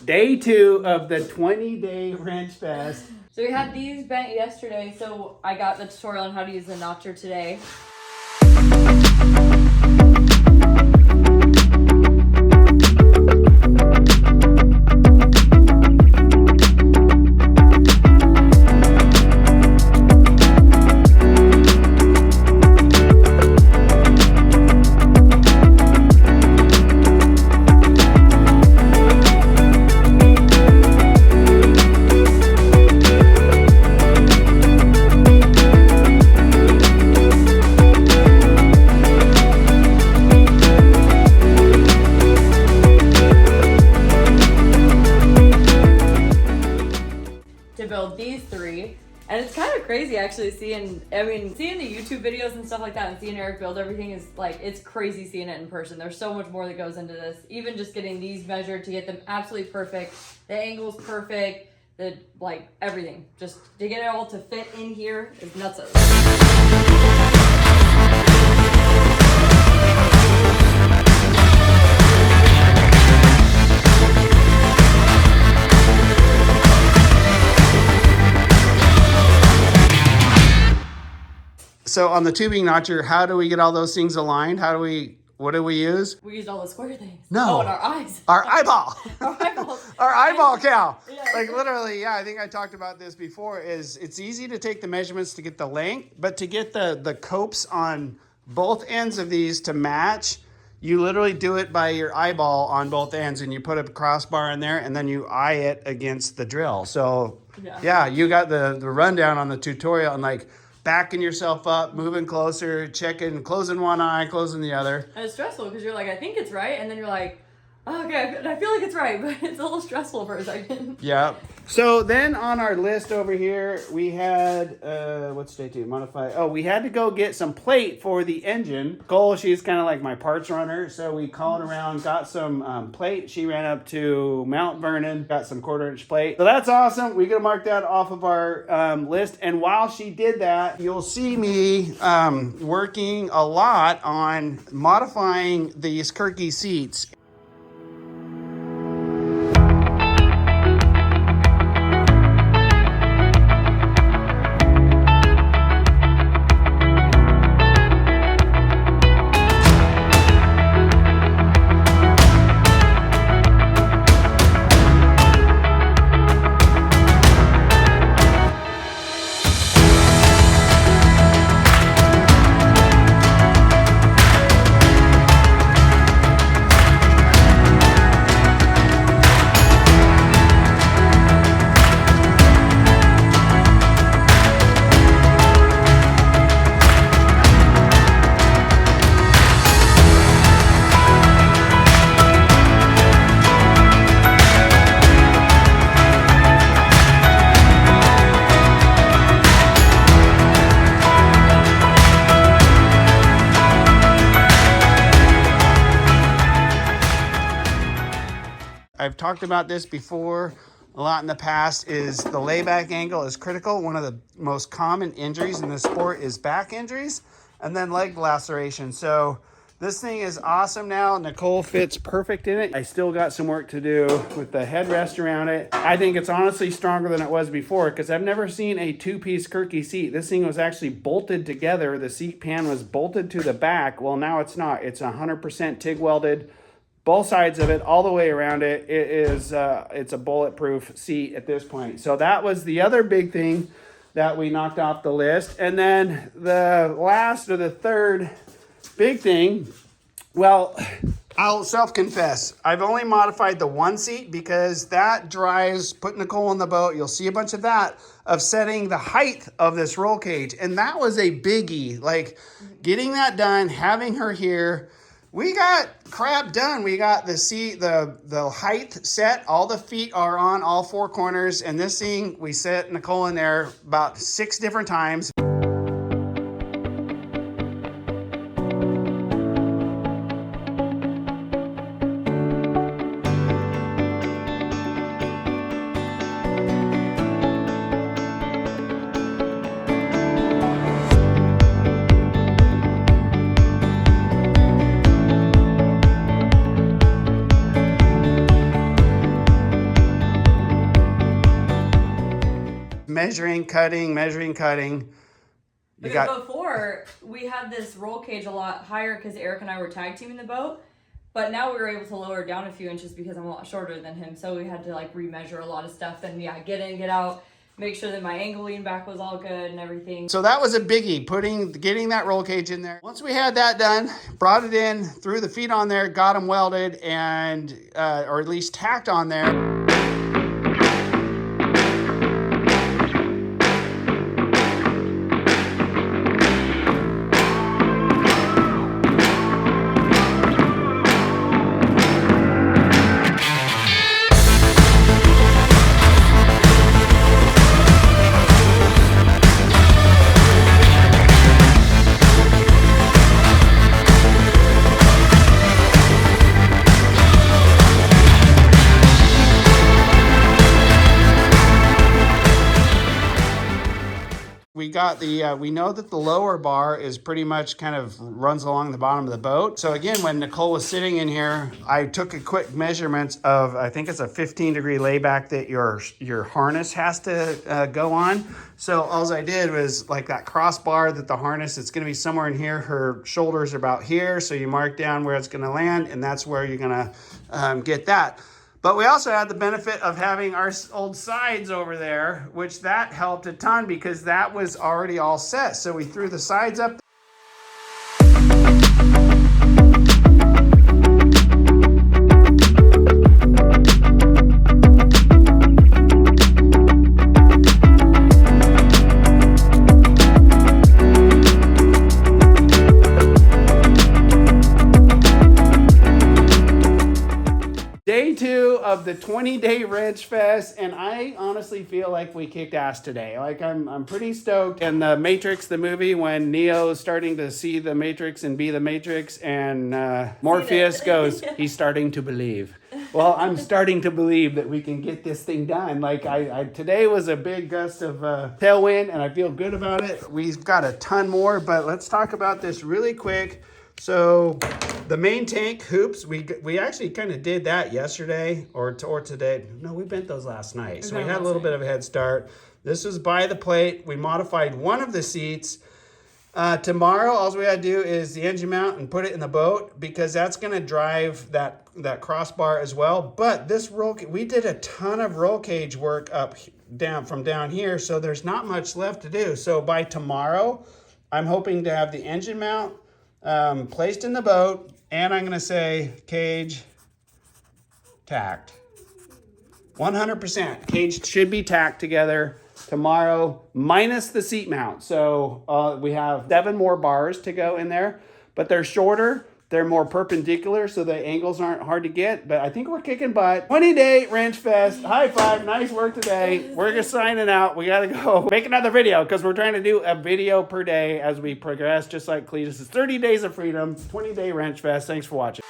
Day 2 of the 20-day wrench fest. So we had these bent yesterday, so I got the tutorial on how to use the notcher today. To build these 3, and it's kind of crazy actually seeing the YouTube videos and stuff like that and seeing Eric build everything is like, it's crazy seeing it in person. There's so much more that goes into this, even just getting these measured to get them absolutely perfect, the angles perfect, the like everything, just to get it all to fit in here is nuts. So on the tubing notcher, how do we get all those things aligned? What do we use? We used all the square things. No. Oh, and our eyes. Our eyeball. Our eyeballs. Our eyeball cow. Yeah. Like literally, yeah, I think I talked about this before, is it's easy to take the measurements to get the length, but to get the copes on both ends of these to match, you literally do it by your eyeball on both ends, and you put a crossbar in there and then you eye it against the drill. So yeah, you got the rundown on the tutorial and like backing yourself up, moving closer, checking, closing one eye, closing the other. And it's stressful because you're like, I think it's right, and then you're like, oh, okay, I feel like it's right, but it's a little stressful for a second. Yeah. So then on our list over here, we had, what's day 2? Modify. Oh, we had to go get some plate for the engine. Cole, she's kind of like my parts runner. So we called around, got some plate. She ran up to Mount Vernon, got some 1/4-inch plate. So that's awesome. We're going to mark that off of our list. And while she did that, you'll see me working a lot on modifying these Kirky seats. I've talked about this before a lot in the past, is the layback angle is critical. One of the most common injuries in this sport is back injuries and then leg laceration. So this thing is awesome now. Nicole fits perfect in it. I still got some work to do with the headrest around it. I think it's honestly stronger than it was before because I've never seen a 2-piece Kirky seat. This thing was actually bolted together. The seat pan was bolted to the back. Well, now it's not. It's 100% TIG welded. Both sides of it, all the way around it, it's a bulletproof seat at this point. So that was the other big thing that we knocked off the list. And then the last or the third big thing, well, I'll self-confess, I've only modified the one seat because that drives, put Nicole on the boat, you'll see a bunch of that, of setting the height of this roll cage. And that was a biggie, like getting that done, having her here. We got crap done. We got the seat, the height set. All the feet are on all 4 corners. And this thing, we set Nicole in there about 6 different times. measuring, cutting. Because before, we had this roll cage a lot higher because Eric and I were tag teaming the boat. But now we were able to lower it down a few inches because I'm a lot shorter than him. So we had to like remeasure a lot of stuff. Then yeah, get in, get out, make sure that my angle lean back was all good and everything. So that was a biggie, getting that roll cage in there. Once we had that done, brought it in, threw the feet on there, got them welded and, or at least tacked on there. We know that the lower bar is pretty much kind of runs along the bottom of the boat. So again, when Nicole was sitting in here, I took a quick measurement of, I think it's a 15-degree layback that your harness has to go on. So all I did was like that crossbar that the harness, it's gonna be somewhere in here. Her shoulders are about here. So you mark down where it's gonna land and that's where you're gonna get that. But we also had the benefit of having our old sides over there, which that helped a ton because that was already all set. So we threw the sides up. Day 2 of the 20-day Wrench Fest, and I honestly feel like we kicked ass today. Like I'm pretty stoked. And the Matrix, the movie, when Neo's starting to see the Matrix and be the Matrix, and Morpheus goes, he's starting to believe. Well, I'm starting to believe that we can get this thing done. Like today was a big gust of tailwind, and I feel good about it. We've got a ton more, but let's talk about this really quick. So the main tank hoops, we actually kind of did that yesterday or today. No, we bent those last night. So we had a little bit of a head start. This was by the plate. We modified one of the seats. Tomorrow, all we had to do is the engine mount and put it in the boat because that's going to drive that crossbar as well. But this we did a ton of roll cage work from down here. So there's not much left to do. So by tomorrow, I'm hoping to have the engine mount placed in the boat, and I'm going to say cage tacked. 100%. Cage should be tacked together tomorrow, minus the seat mount. So we have 7 more bars to go in there, but they're shorter. They're more perpendicular, so the angles aren't hard to get, but I think we're kicking butt. 20-day Wrench Fest. High five. Nice work today. We're just signing out. We got to go make another video because we're trying to do a video per day as we progress, just like Cletus. 30 days of freedom, 20-day Wrench Fest. Thanks for watching.